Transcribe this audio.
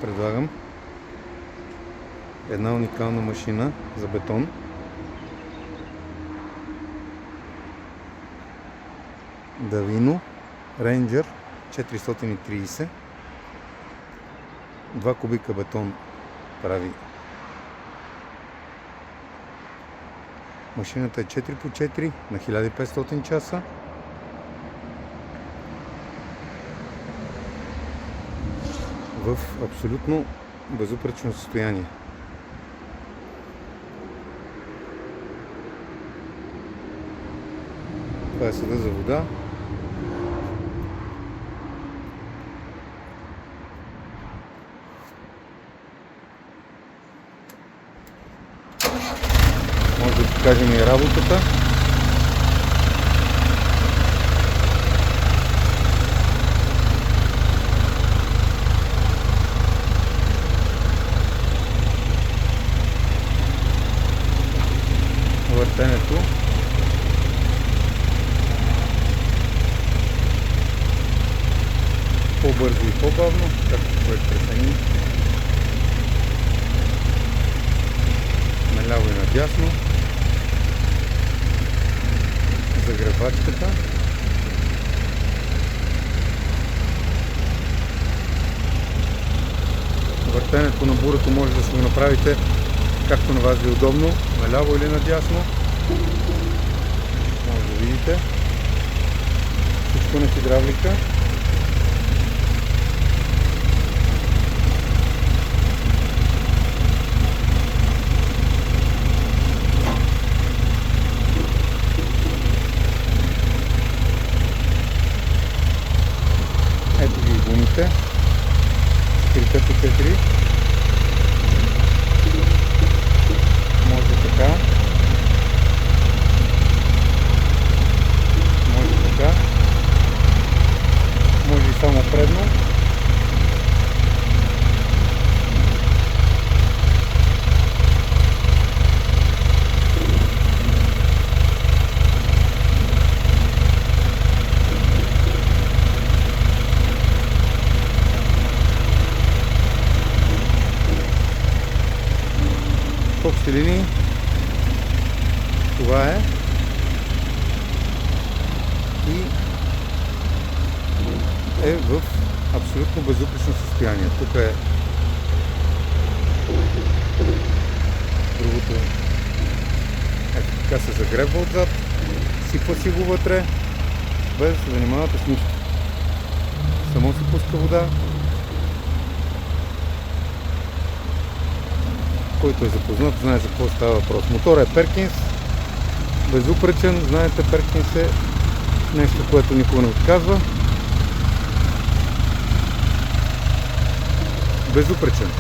предлагам една уникална машина за бетон. Davino Ranger 430. 2 кубика бетон прави. Машината е 4x4 на 1500 часа. В абсолютно безупречно състояние. Това е съда за вода. Може да покажем и работата. Въртенето. По-бързо и по-бавно, както човек прецени. Наляво и надясно. Загребачката. Въртенето на бурето може да си го направите както на вас ви е удобно, наляво или надясно. Може да видите. Всичко на хидравлика. Ето ги и гумите. 4x4. Може така. Може така. Може и само предно. В общи линии това е и е в абсолютно безупречно състояние. Тук е другото. Ето така се загребва отзад, сипва си го вътре, без да се занимавате с нищо. Само се пуска вода. Който е запознат, знае за какво става въпрос. Моторът е Перкинс, безупречен. Знаете, Перкинс е нещо, което никога не отказва. Безупречен.